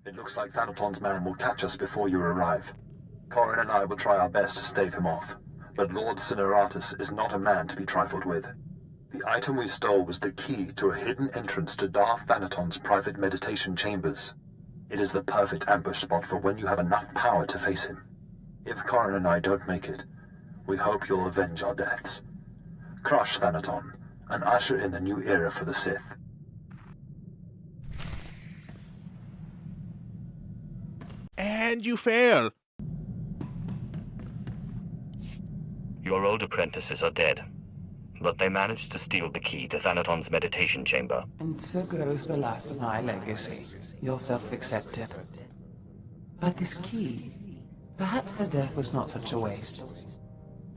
It looks like Thanaton's man will catch us before you arrive. Corin and I will try our best to stave him off, but Lord Cineratus is not a man to be trifled with. The item we stole was the key to a hidden entrance to Darth Thanaton's private meditation chambers. It is the perfect ambush spot for when you have enough power to face him. If Corin and I don't make it, we hope you'll avenge our deaths. Crush Thanaton, and usher in the new era for the Sith. And you fail! Your old apprentices are dead, but they managed to steal the key to Thanaton's meditation chamber. And so goes the last of my legacy. Your self-accepted. But this key, perhaps their death was not such a waste.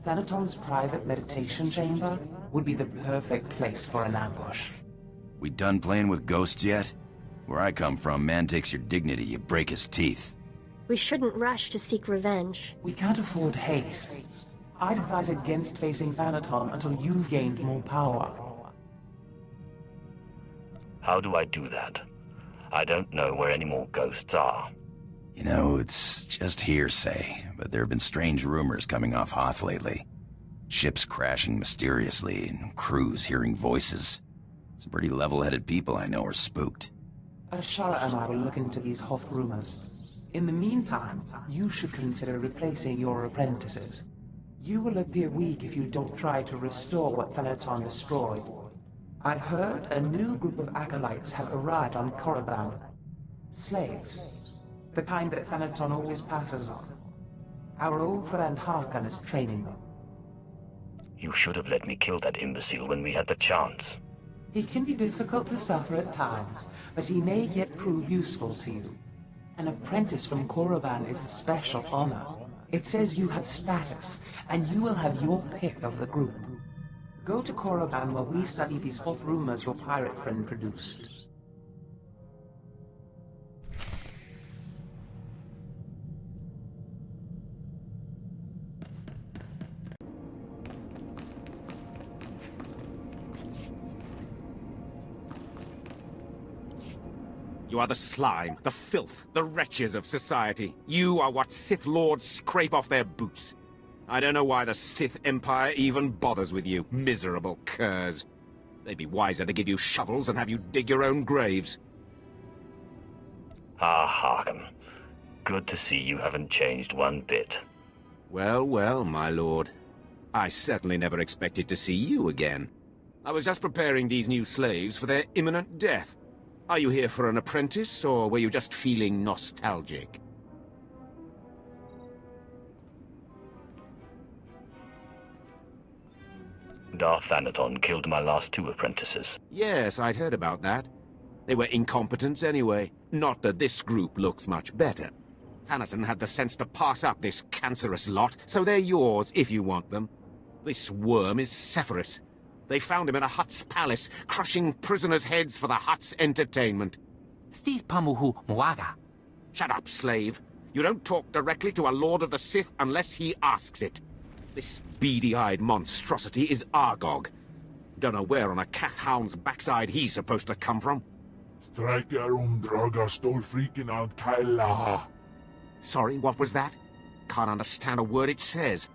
Thanaton's private meditation chamber would be the perfect place for an ambush. We done playing with ghosts yet? Where I come from, man takes your dignity, you break his teeth. We shouldn't rush to seek revenge. We can't afford haste. I'd advise against facing Thanaton until you've gained more power. How do I do that? I don't know where any more ghosts are. You know, it's just hearsay, but there have been strange rumors coming off Hoth lately. Ships crashing mysteriously, and crews hearing voices. Some pretty level-headed people I know are spooked. Ashara and I will look into these Hoth rumors. In the meantime, you should consider replacing your apprentices. You will appear weak if you don't try to restore what Thanaton destroyed. I've heard a new group of acolytes have arrived on Korriban. Slaves. The kind that Thanaton always passes on. Our old friend Harkon is training them. You should have let me kill that imbecile when we had the chance. He can be difficult to suffer at times, but he may yet prove useful to you. An apprentice from Korriban is a special honor. It says you have status, and you will have your pick of the group. Go to Korriban while we study these Hoth rumors your pirate friend produced. You are the slime, the filth, the wretches of society. You are what Sith Lords scrape off their boots. I don't know why the Sith Empire even bothers with you, miserable curs. They'd be wiser to give you shovels and have you dig your own graves. Ah, Harkon. Good to see you haven't changed one bit. Well, well, my lord. I certainly never expected to see you again. I was just preparing these new slaves for their imminent death. Are you here for an apprentice, or were you just feeling nostalgic? Darth Thanaton killed my last 2 apprentices. Yes, I'd heard about that. They were incompetents anyway. Not that this group looks much better. Thanaton had the sense to pass up this cancerous lot, so they're yours if you want them. This worm is Sephiroth. They found him in a Hutt's palace, crushing prisoners' heads for the Hutt's entertainment. Steve Pamuhu Mwaga. Shut up, slave. You don't talk directly to a Lord of the Sith unless he asks it. This beady-eyed monstrosity is Argog. Don't know where on a cat hound's backside he's supposed to come from. Sorry, what was that? Can't understand a word it says.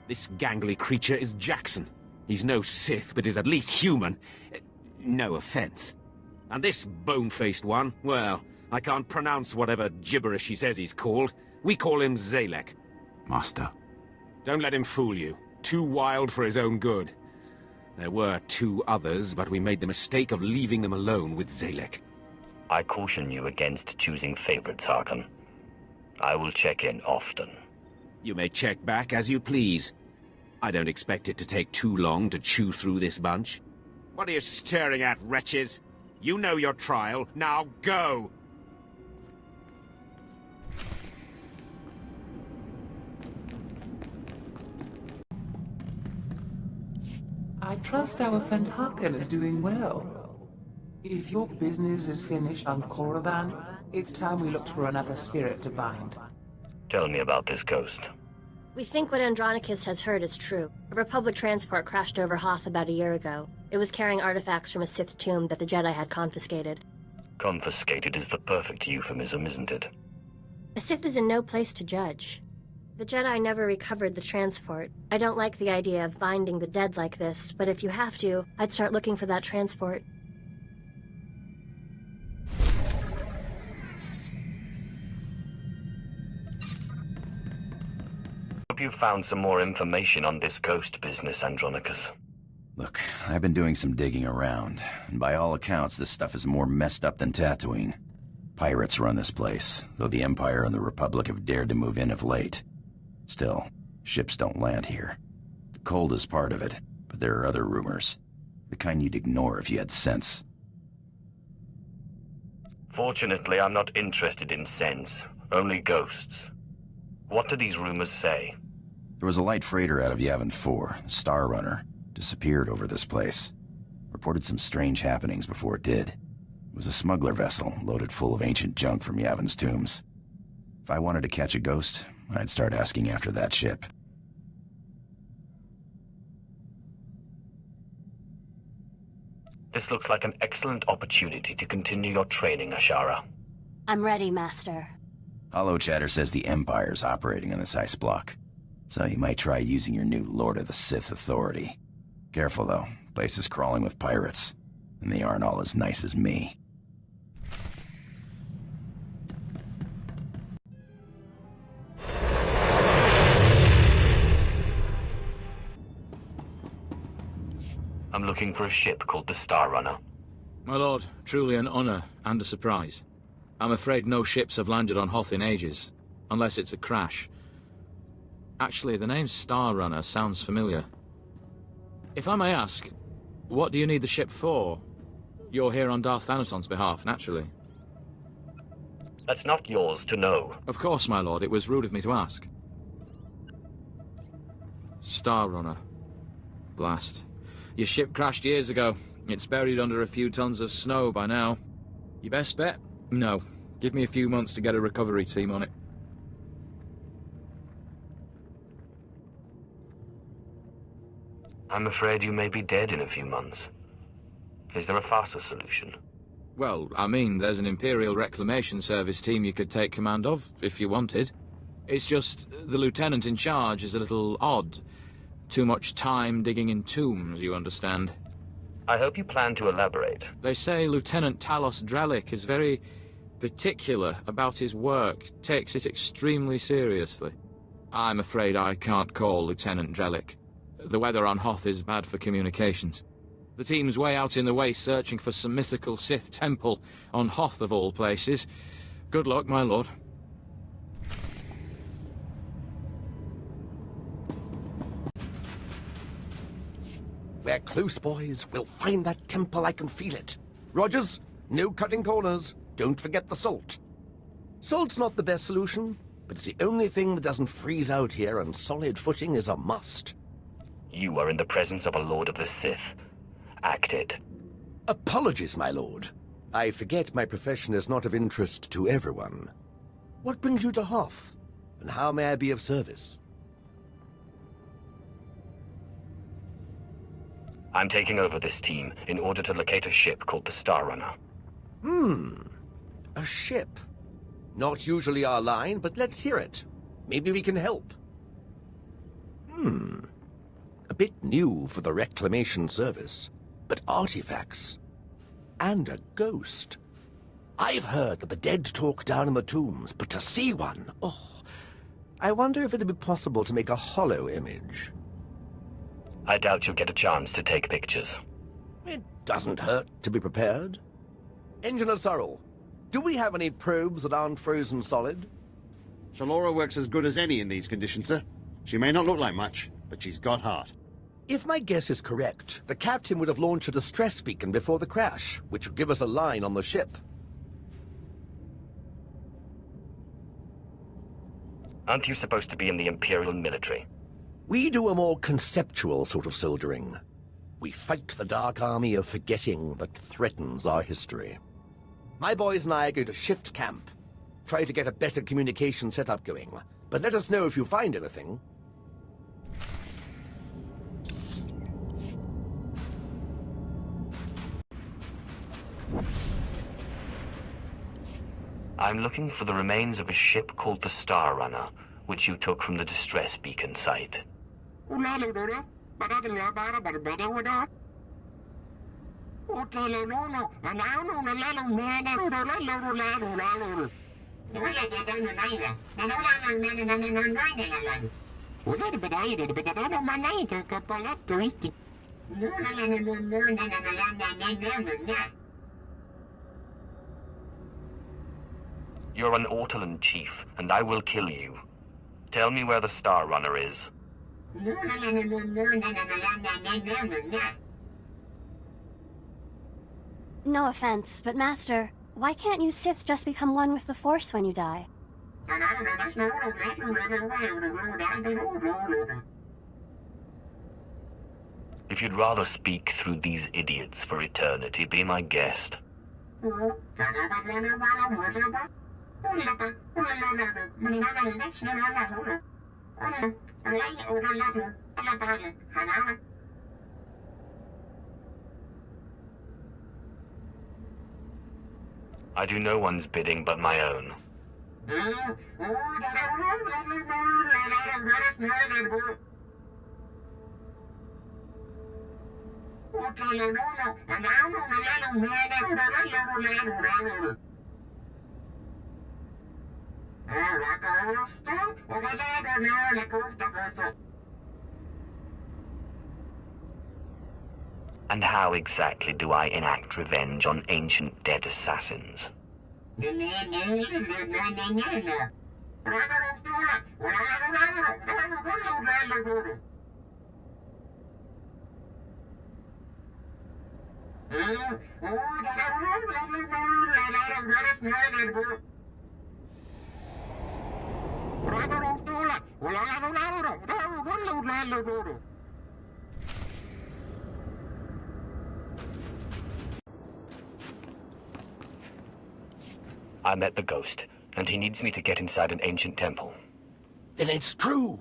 This gangly creature is Jackson. He's no Sith, but is at least human. No offense. And this bone-faced one, well, I can't pronounce whatever gibberish he says he's called. We call him Zalek. Master. Don't let him fool you. Too wild for his own good. There were 2 others, but we made the mistake of leaving them alone with Zalek. I caution you against choosing favorites, Harkon. I will check in often. You may check back as you please. I don't expect it to take too long to chew through this bunch. What are you staring at, wretches? You know your trial. Now go! I trust our friend Harkon is doing well. If your business is finished on Korriban, it's time we looked for another spirit to bind. Tell me about this ghost. We think what Andronicus has heard is true. A Republic transport crashed over Hoth about a year ago. It was carrying artifacts from a Sith tomb that the Jedi had confiscated. Confiscated is the perfect euphemism, isn't it? A Sith is in no place to judge. The Jedi never recovered the transport. I don't like the idea of binding the dead like this, but if you have to, I'd start looking for that transport. Hope you found some more information on this ghost business, Andronicus. Look, I've been doing some digging around, and by all accounts, this stuff is more messed up than Tatooine. Pirates run this place, though the Empire and the Republic have dared to move in of late. Still, ships don't land here. The cold is part of it, but there are other rumors. The kind you'd ignore if you had sense. Fortunately, I'm not interested in sense, only ghosts. What do these rumors say? There was a light freighter out of Yavin 4, the Star Runner, disappeared over this place. Reported some strange happenings before it did. It was a smuggler vessel loaded full of ancient junk from Yavin's tombs. If I wanted to catch a ghost, I'd start asking after that ship. This looks like an excellent opportunity to continue your training, Ashara. I'm ready, Master. Hollow Chatter says the Empire's operating on this ice block, so you might try using your new Lord of the Sith authority. Careful, though. Place is crawling with pirates, and they aren't all as nice as me. I'm looking for a ship called the Star Runner. My lord, truly an honor and a surprise. I'm afraid no ships have landed on Hoth in ages, unless it's a crash. Actually, the name Star Runner sounds familiar. If I may ask, what do you need the ship for? You're here on Darth Thanaton's behalf, naturally. That's not yours to know. Of course, my lord. It was rude of me to ask. Star Runner. Blast. Your ship crashed years ago. It's buried under a few tons of snow by now. Your best bet? No. Give me a few months to get a recovery team on it. I'm afraid you may be dead in a few months. Is there a faster solution? Well, I mean, there's an Imperial Reclamation Service team you could take command of, if you wanted. It's just, the lieutenant in charge is a little odd. Too much time digging in tombs, you understand. I hope you plan to elaborate. They say Lieutenant Talos Drellick is very particular about his work, takes it extremely seriously. I'm afraid I can't call Lieutenant Drellick. The weather on Hoth is bad for communications. The team's way out in the waste searching for some mythical Sith temple on Hoth of all places. Good luck, my lord. We're close, boys. We'll find that temple, I can feel it. Rogers, no cutting corners. Don't forget the salt. Salt's not the best solution, but it's the only thing that doesn't freeze out here, and solid footing is a must. You are in the presence of a Lord of the Sith. Act it. Apologies, my lord. I forget my profession is not of interest to everyone. What brings you to Hoth, and how may I be of service? I'm taking over this team in order to locate a ship called the Star Runner. A ship. Not usually our line, but let's hear it. Maybe we can help. A bit new for the Reclamation Service, but artifacts. And a ghost. I've heard that the dead talk down in the tombs, but to see one, oh, I wonder if it'd be possible to make a hollow image. I doubt you'll get a chance to take pictures. It doesn't hurt to be prepared. Engineer Sorrel, do we have any probes that aren't frozen solid? Shalora works as good as any in these conditions, sir. She may not look like much, but she's got heart. If my guess is correct, the captain would have launched a distress beacon before the crash, which would give us a line on the ship. Aren't you supposed to be in the Imperial military? We do a more conceptual sort of soldiering. We fight the dark army of forgetting that threatens our history. My boys and I are going to shift camp, try to get a better communication setup going, but let us know if you find anything. I'm looking for the remains of a ship called the Star Runner, which you took from the distress beacon site. You're an Ortolan chief, and I will kill you. Tell me where the Star Runner is. No offense, but Master, why can't you Sith just become one with the Force when you die? If you'd rather speak through these idiots for eternity, be my guest. I do no one's bidding but my own. And how exactly do I enact revenge on ancient dead assassins? I met the Ghost, and he needs me to get inside an ancient temple. Then it's true.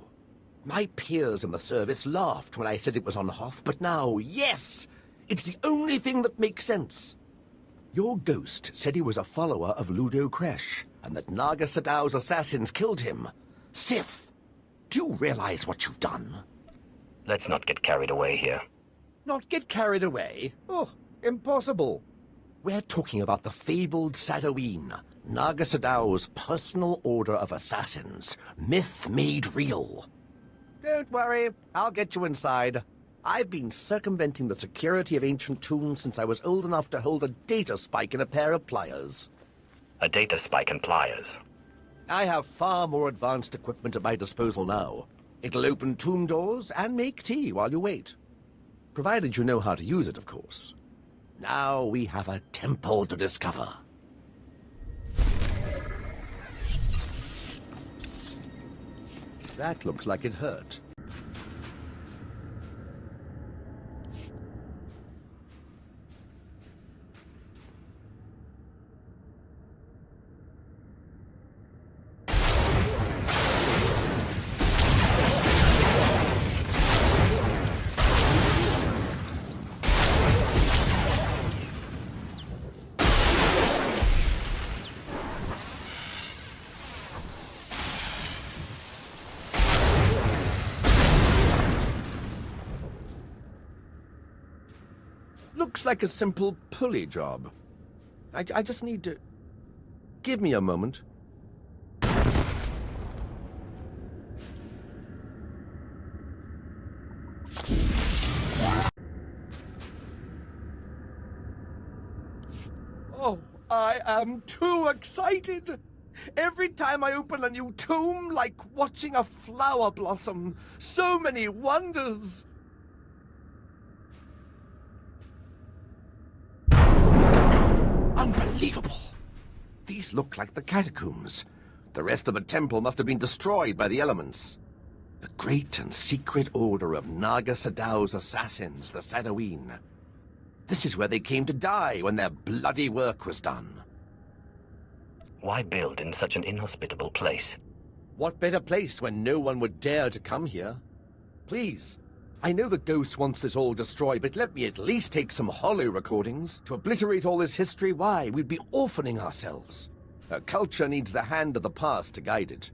My peers in the service laughed when I said it was on Hoth, but now, yes! It's the only thing that makes sense. Your Ghost said he was a follower of Ludo Kresh, and that Naga Sadow's assassins killed him. Sith! Do you realize what you've done? Let's not get carried away here. Not get carried away? Oh, impossible. We're talking about the fabled Sadoween, Naga Sadow's personal order of assassins, myth made real. Don't worry, I'll get you inside. I've been circumventing the security of ancient tombs since I was old enough to hold a data spike in a pair of pliers. A data spike and pliers? I have far more advanced equipment at my disposal now. It'll open tomb doors and make tea while you wait. Provided you know how to use it, of course. Now we have a temple to discover. That looks like it hurt. Looks like a simple pulley job. I just need to... Give me a moment. Oh, I am too excited! Every time I open a new tomb, like watching a flower blossom. So many wonders! Unbelievable! These look like the catacombs. The rest of the temple must have been destroyed by the elements. The great and secret order of Naga Sadow's assassins, the Sadoween. This is where they came to die when their bloody work was done. Why build in such an inhospitable place? What better place when no one would dare to come here? Please, I know the Ghost wants this all destroyed, but let me at least take some hollow recordings. To obliterate all this history, why, we'd be orphaning ourselves. A culture needs the hand of the past to guide it.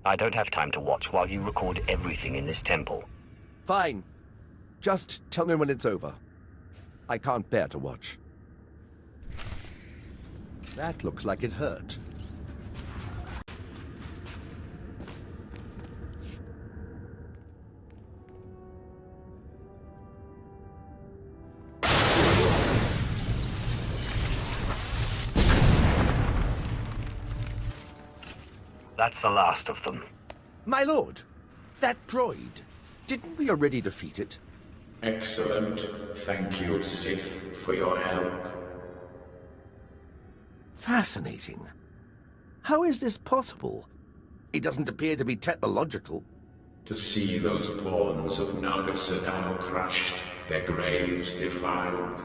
I don't have time to watch while you record everything in this temple. Fine. Just tell me when it's over. I can't bear to watch. That looks like it hurt. That's the last of them. My lord, that droid, didn't we already defeat it? Excellent. Thank you, Sith, for your help. Fascinating. How is this possible? It doesn't appear to be technological. To see those pawns of Naga Sadao crushed, their graves defiled.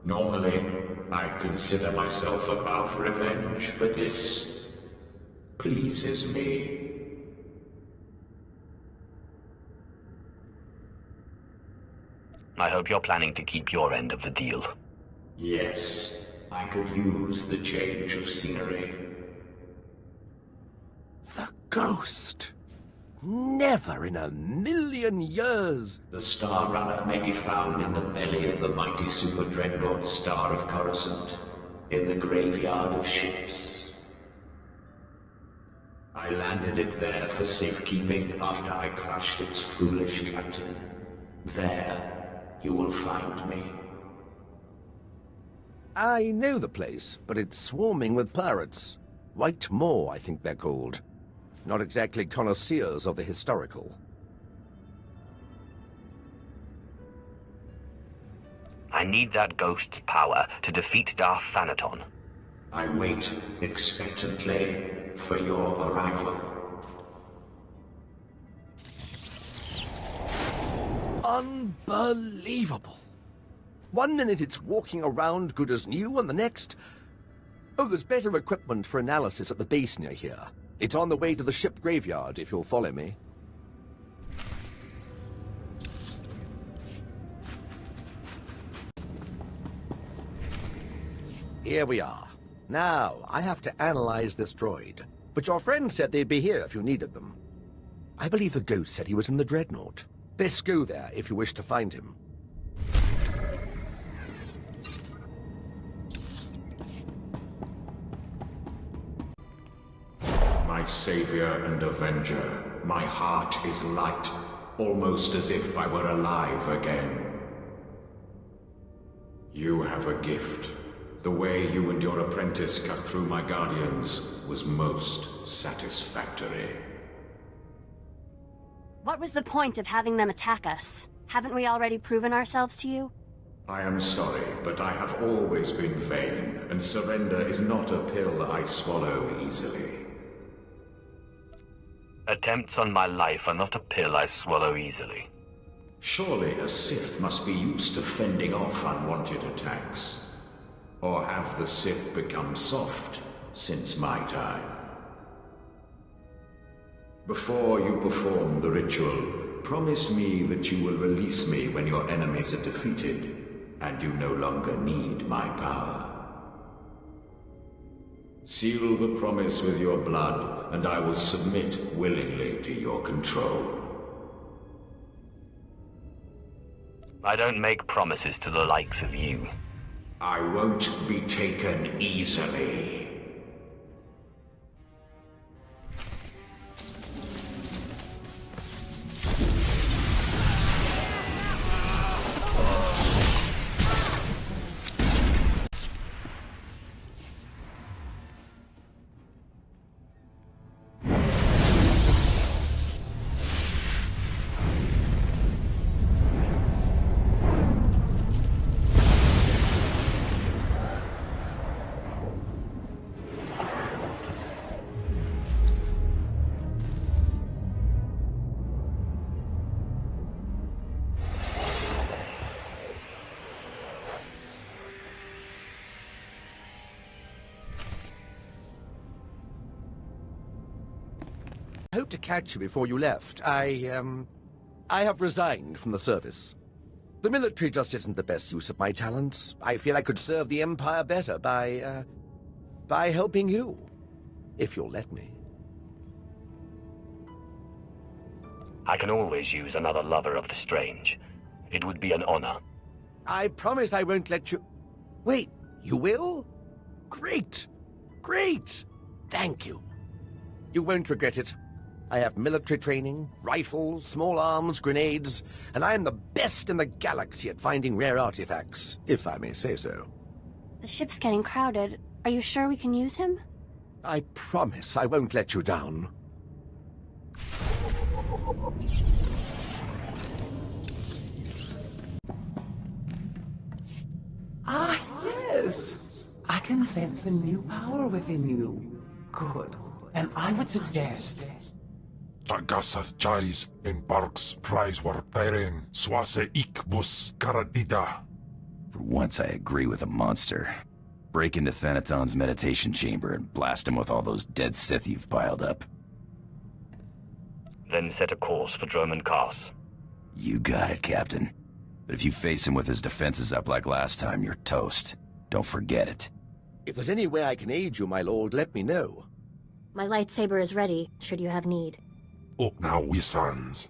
Normally, I'd consider myself above revenge, but this pleases me. I hope you're planning to keep your end of the deal. Yes, I could use the change of scenery. The ghost! Never in a million years! The Star Runner may be found in the belly of the mighty super dreadnought Star of Coruscant, in the graveyard of ships. I landed it there for safekeeping after I crushed its foolish captain. There, you will find me. I know the place, but it's swarming with pirates. White Moor, I think they're called. Not exactly connoisseurs of the historical. I need that ghost's power to defeat Darth Thanaton. I wait expectantly for your arrival. Unbelievable! One minute it's walking around good as new, and the next... Oh, there's better equipment for analysis at the base near here. It's on the way to the ship graveyard, if you'll follow me. Here we are. Now, I have to analyze this droid. But your friend said they'd be here if you needed them. I believe the ghost said he was in the dreadnought. Best go there if you wish to find him. My savior and avenger, my heart is light, almost as if I were alive again. You have a gift. The way you and your apprentice cut through my guardians was most satisfactory. What was the point of having them attack us? Haven't we already proven ourselves to you? I am sorry, but I have always been vain, and surrender is not a pill I swallow easily. Attempts on my life are not a pill I swallow easily. Surely a Sith must be used to fending off unwanted attacks. Or have the Sith become soft since my time? Before you perform the ritual, promise me that you will release me when your enemies are defeated, and you no longer need my power. Seal the promise with your blood, and I will submit willingly to your control. I don't make promises to the likes of you. I won't be taken easily. I hope to catch you before you left. I have resigned from the service. The military just isn't the best use of my talents. I feel I could serve the Empire better by, by helping you, if you'll let me. I can always use another lover of the strange. It would be an honor. I promise I won't let you... Wait, you will? Great! Great! Thank you. You won't regret it. I have military training, rifles, small arms, grenades, and I am the best in the galaxy at finding rare artifacts, if I may say so. The ship's getting crowded. Are you sure we can use him? I promise I won't let you down. Ah, yes! I can sense the new power within you. Good. And I would suggest... Tagasar Jais in Barks Prize war Tyren Swase Ikbus Karadida. For once I agree with a monster. Break into Thanaton's meditation chamber and blast him with all those dead Sith you've piled up. Then set a course for Droman Kaas. You got it, Captain. But if you face him with his defenses up like last time, you're toast. Don't forget it. If there's any way I can aid you, my lord, let me know. My lightsaber is ready, should you have need. Ook now we sons.